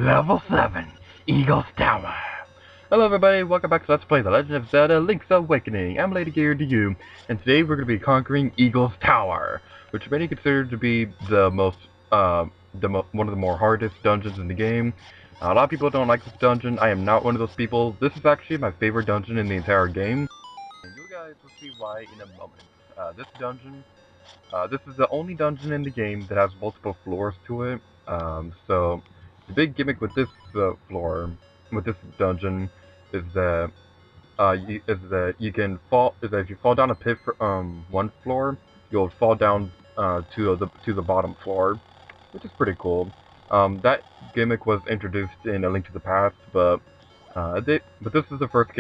Level 7, Eagle's Tower. Hello everybody, welcome back to Let's Play The Legend of Zelda Link's Awakening. I'm Lady Gear to you, and today we're going to be conquering Eagle's Tower, which many consider to be the most, one of the more hardest dungeons in the game. A lot of people don't like this dungeon. I am not one of those people. This is actually my favorite dungeon in the entire game, and you guys will see why in a moment. This is the only dungeon in the game that has multiple floors to it. So the big gimmick with this with this dungeon, is that if you fall down a pit from one floor, you'll fall down to the bottom floor, which is pretty cool. That gimmick was introduced in A Link to the Past, but this is the first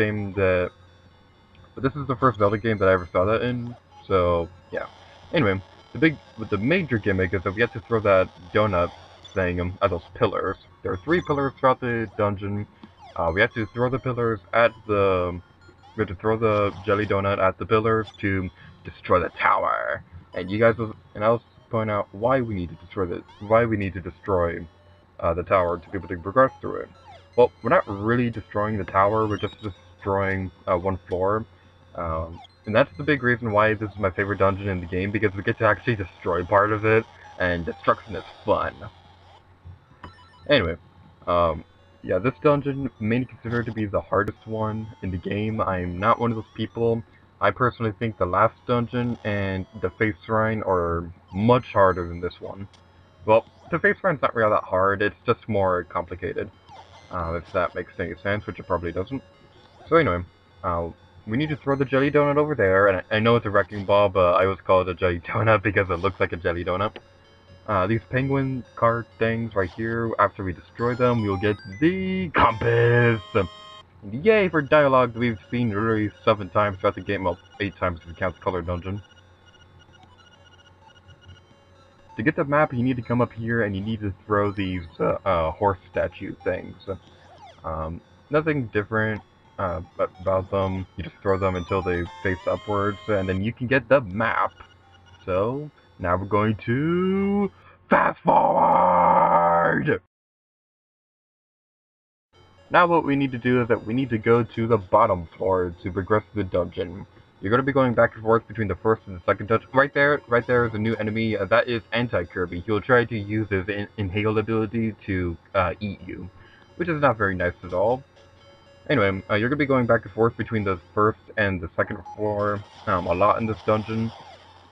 Zelda game that I ever saw that in. So yeah. Anyway, the major gimmick is that we have to throw that donut thing at those pillars. There are 3 pillars throughout the dungeon. We have to throw the jelly donut at the pillars to destroy the tower. And I'll point out why we need to destroy the tower to be able to progress through it. Well, we're not really destroying the tower. We're just destroying one floor. And that's the big reason why this is my favorite dungeon in the game, because we get to actually destroy part of it, and destruction is fun. Anyway, yeah, this dungeon mainly considered to be the hardest one in the game. I'm not one of those people. I personally think the last dungeon and the Face Shrine are much harder than this one. Well, the Face Shrine's not really that hard, it's just more complicated. If that makes any sense, which it probably doesn't. So anyway, we need to throw the jelly donut over there, and I know it's a wrecking ball, but I always call it a jelly donut because it looks like a jelly donut. These penguin card things right here, after we destroy them, we'll get the compass! And yay for dialogue that we've seen literally 7 times throughout the game, well, 8 times if we count the color dungeon. To get the map, you need to come up here and you need to throw these horse statue things. Nothing different about them. You just throw them until they face upwards, and then you can get the map. So now we're going to fast forward. Now what we need to do is that we need to go to the bottom floor to progress through the dungeon. You're going to be going back and forth between the first and the second dungeon. Right there is a new enemy. That is Anti-Kirby. He'll try to use his inhale ability to eat you, which is not very nice at all. Anyway, you're going to be going back and forth between the first and the second floor a lot in this dungeon.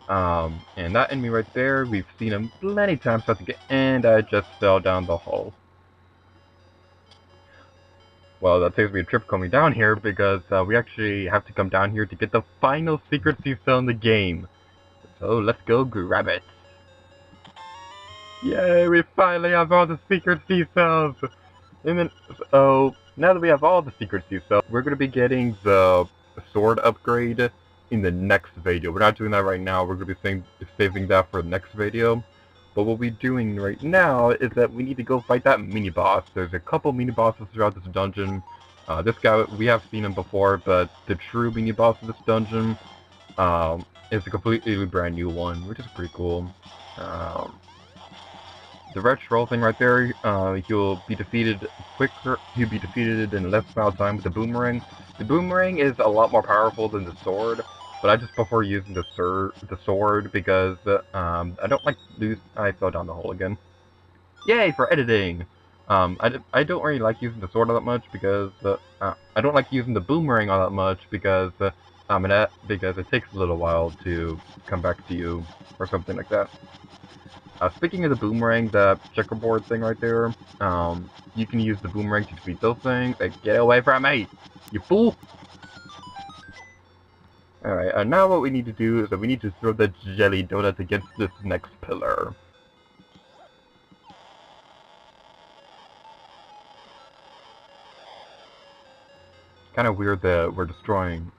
And that enemy right there, we've seen him plenty of times throughout the game, and I just fell down the hole. Well, that saves me a trip coming down here, because we actually have to come down here to get the final secret sea cell in the game. So let's go grab it. Yay, we finally have all the secret sea cells! And then, so, now that we have all the secret sea cells, we're going to be getting the sword upgrade in the next video. We're not doing that right now, we're going to be saving that for the next video. But what we're doing right now is that we need to go fight that mini-boss. There's a couple mini-bosses throughout this dungeon. This guy, we have seen him before, but the true mini-boss of this dungeon is a completely brand new one, which is pretty cool. The red troll thing right there, he'll be defeated in less amount of time with the boomerang. The boomerang is a lot more powerful than the sword, but I just prefer using the sword because I don't like I fell down the hole again. Yay for editing! I don't really like using the sword all that much because I don't like using the boomerang all that much because it takes a little while to come back to you or something like that. Speaking of the boomerang, that checkerboard thing right there, you can use the boomerang to defeat those things. Like, get away from me, you fool! Alright, now what we need to do is that we need to throw the jelly donut against this next pillar. It's kind of weird that we're throwing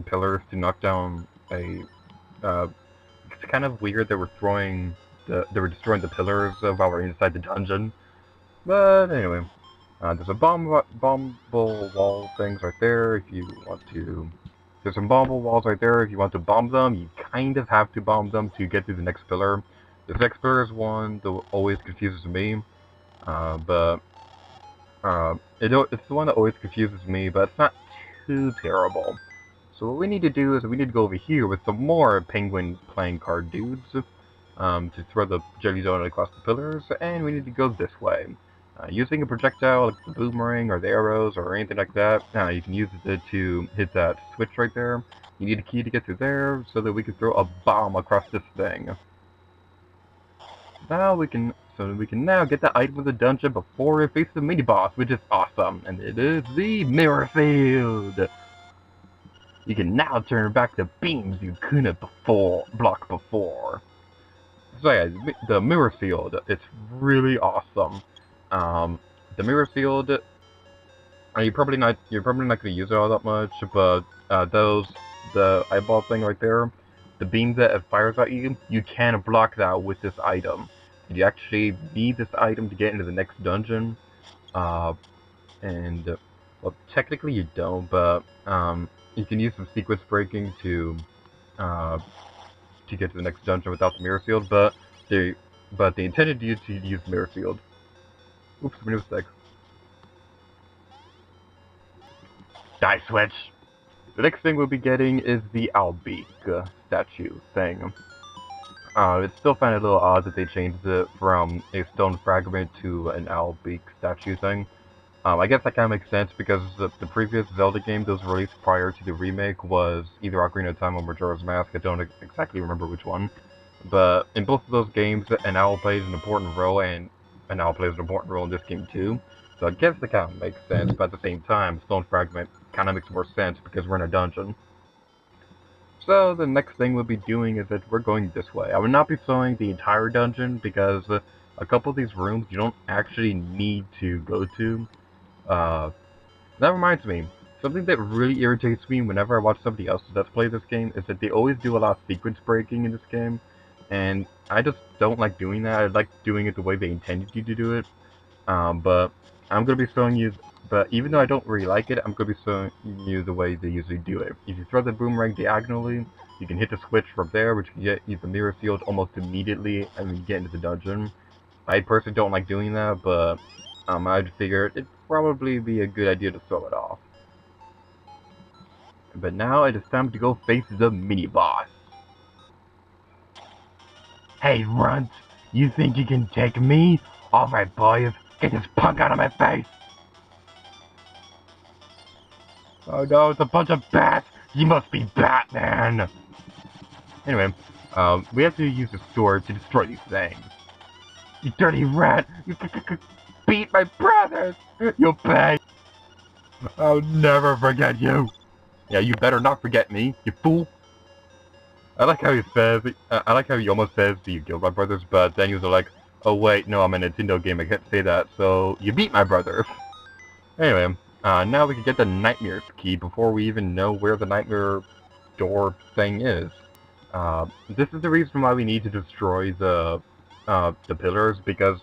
pillars to knock down a. It's kind of weird that we're destroying the pillars while we're inside the dungeon. But anyway, there's a bombable wall things right there if you want to. There's some bombable walls right there. If you want to bomb them, you kind of have to bomb them to get to the next pillar. This next pillar is one that always confuses me, but It's the one that always confuses me, but it's not too terrible. So what we need to do is we need to go over here with some more penguin playing card dudes, to throw the jelly donut across the pillars, and we need to go this way. Using a projectile like the boomerang or the arrows or anything like that, you can use it to hit that switch right there. You need a key to get through there so that we can throw a bomb across this thing. So we can now get the item of the dungeon before we face the mini boss, which is awesome, and it is the mirror field. You can now turn back the beams you couldn't block before. So yeah, the mirror field, it's really awesome. Um, the mirror field, you're probably not gonna use it all that much, but the eyeball thing right there, the beam that it fires at you, you can block that with this item. You actually need this item to get into the next dungeon, uh, and well, technically you don't, but you can use some sequence breaking uh, to get to the next dungeon without the mirror field, but they intended you to use mirror field. Oops, made a mistake. Die switch! The next thing we'll be getting is the Albeak statue thing. It's still kind of a little odd that they changed it from a stone fragment to an Albeak statue thing. I guess that kind of makes sense because the previous Zelda game that was released prior to the remake was either Ocarina of Time or Majora's Mask. I don't exactly remember which one. But in both of those games, an owl plays an important role, and an owl plays an important role in this game too. So I guess that kind of makes sense, but at the same time, Stone Fragment kind of makes more sense because we're in a dungeon. So the next thing we'll be doing is that we're going this way. I will not be showing the entire dungeon because a couple of these rooms you don't actually need to go to. Uh, that reminds me, something that really irritates me whenever I watch somebody else let's play this game is that they always do a lot of sequence breaking in this game, and I just don't like doing that. I like doing it the way they intended you to do it. But I'm gonna be showing you. But even though I don't really like it, I'm gonna be showing you the way they usually do it. If you throw the boomerang diagonally, you can hit the switch from there, which can get you the mirror field almost immediately, and then you get into the dungeon. I personally don't like doing that, but I'd figure it'd probably be a good idea to throw it off. But now it is time to go face the mini-boss. Hey, Runt! You think you can take me? Alright, boys, get this punk out of my face! Oh no, it's a bunch of bats! You must be Batman! Anyway, we have to use the sword to destroy these things. You dirty rat! You beat my brothers! You'll pay! I'll never forget you! Yeah, you better not forget me, you fool! I like how he says, I like how he almost says you killed my brothers, but then he was like, oh wait, no, I'm a Nintendo game, I can't say that, so you beat my brother. Anyway, now we can get the Nightmare key before we even know where the Nightmare door thing is. This is the reason why we need to destroy the pillars, because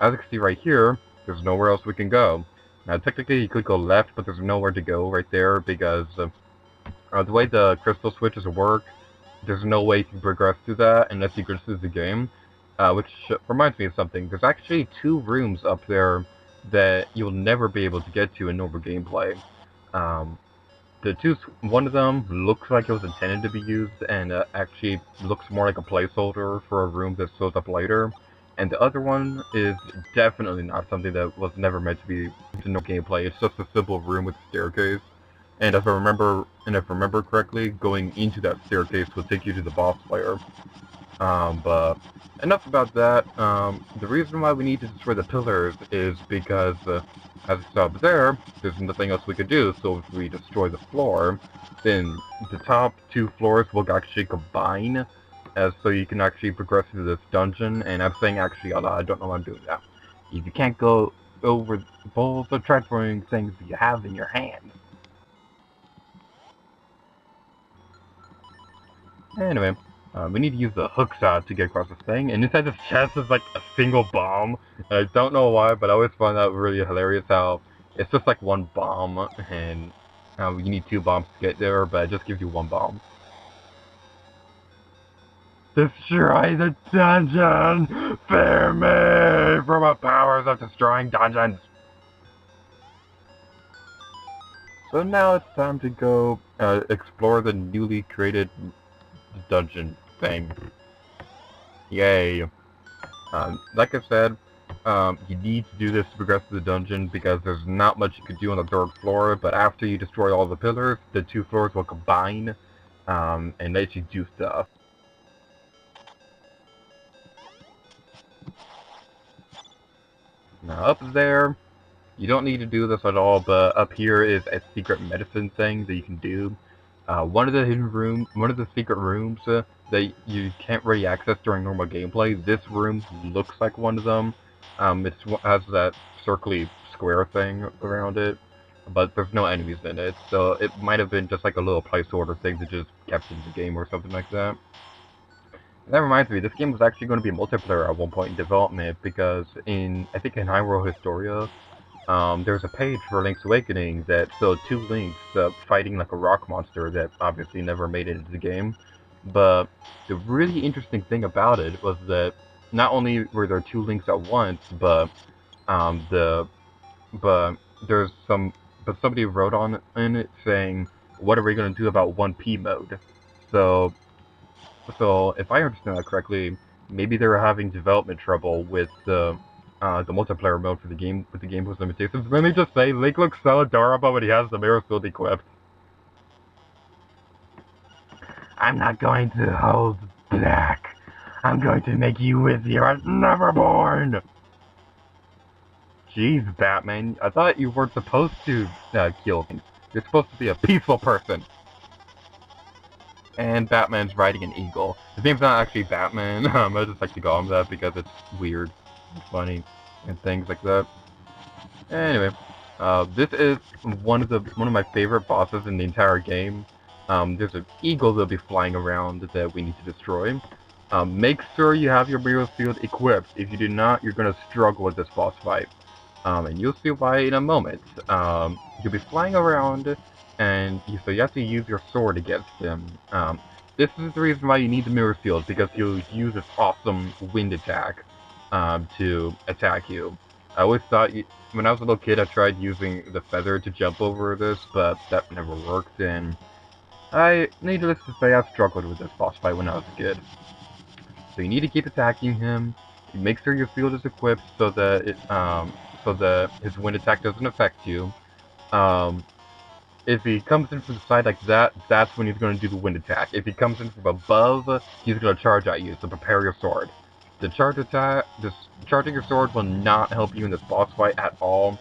as you can see right here, there's nowhere else we can go. Now technically you could go left, but there's nowhere to go right there, because the way the crystal switches work, there's no way you can progress through that unless you progress through the game. Which reminds me of something. There's actually 2 rooms up there that you'll never be able to get to in normal gameplay. One of them looks like it was intended to be used, and actually looks more like a placeholder for a room that shows up later. And the other one is definitely not something that was never meant to be in no gameplay. It's just a simple room with a staircase. And if I remember correctly, going into that staircase will take you to the boss layer. But enough about that. The reason why we need to destroy the pillars is because, as it's up there, there's nothing else we could do. So if we destroy the floor, then the top 2 floors will actually combine, so you can actually progress through this dungeon. And I'm saying actually a lot. I don't know why I'm doing that. If you can't go over bowls of transferring things that you have in your hands. Anyway, we need to use the hook shot to get across this thing, and inside this chest is like a single bomb. And I don't know why, but I always find that really hilarious how it's just like 1 bomb, and you need 2 bombs to get there, but it just gives you 1 bomb. Destroy the dungeon! Fear me for my powers of destroying dungeons! So now it's time to go explore the newly created dungeon thing. Yay. Like I said, you need to do this to progress to the dungeon because there's not much you can do on the third floor, but after you destroy all the pillars, the two floors will combine and let you do stuff. Now up there, you don't need to do this at all, but up here is a secret medicine thing that you can do. One of the secret rooms that you can't really access during normal gameplay. This room looks like one of them. It has that circly square thing around it, but there's no enemies in it, so it might have been just like a little placeholder thing that just kept in the game or something like that. And that reminds me, this game was actually going to be multiplayer at one point in development because I think in Hyrule Historia, there's a page for Link's Awakening that showed two Links fighting like a rock monster that obviously never made it into the game. But the really interesting thing about it was that not only were there two Links at once, but um, the but there's some but somebody wrote on in it saying, "What are we going to do about 1P mode?" So so if I understand that correctly, maybe they were having development trouble with the multiplayer mode for the game with the game's limitations. Let me just say, Link looks so adorable when he has the mirror field equipped. I'm not going to hold back. I'm going to make you with your Neverborn. Jeez, Batman, I thought you weren't supposed to kill things. You're supposed to be a peaceful person. And Batman's riding an eagle. His name's not actually Batman. I just like to call him that because it's weird and funny and things like that. Anyway, this is one of my favorite bosses in the entire game. There's an eagle that'll be flying around that we need to destroy. Make sure you have your mirror field equipped. If you do not, you're gonna struggle with this boss fight. And you'll see why in a moment. You'll be flying around, and so you have to use your sword against him. This is the reason why you need the mirror field, because he'll use this awesome wind attack to attack you. I always thought, when I was a little kid, I tried using the feather to jump over this, but that never worked, and needless to say, I struggled with this boss fight when I was a kid. So you need to keep attacking him. Make sure your field is equipped so that so that his wind attack doesn't affect you. Um, if he comes in from the side like that, that's when he's going to do the wind attack. If he comes in from above, he's going to charge at you, so prepare your sword. Charging your sword will not help you in this boss fight at all,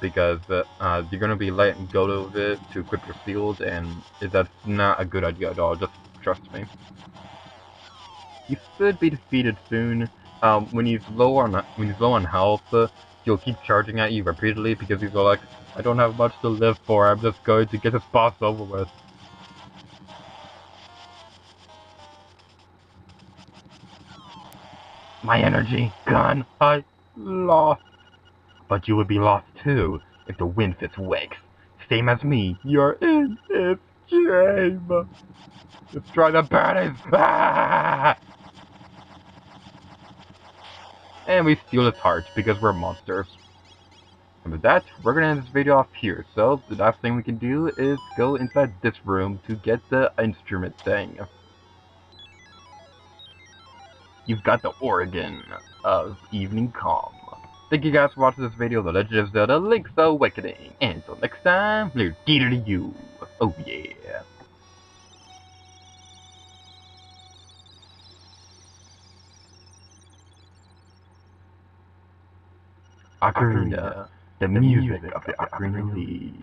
because you're going to be letting go of it to equip your shield, and that's not a good idea at all, just trust me. You should be defeated soon. When he's low on health, he'll keep charging at you repeatedly because he's like, I don't have much to live for. I'm just going to get this boss over with. My energy gone. I lost. But you would be lost too if the wind fits wakes. Same as me. You're in its game. Destroy the bodies. Ah! And we steal his heart because we're monsters. And with that, we're gonna end this video off here. So the last thing we can do is go inside this room to get the instrument thing. You've got the organ of Evening Calm. Thank you guys for watching this video, The Legend of Zelda: Link's Awakening. And until next time, later to you. Oh yeah. Ocarina, the music of the Ocarina Leaves.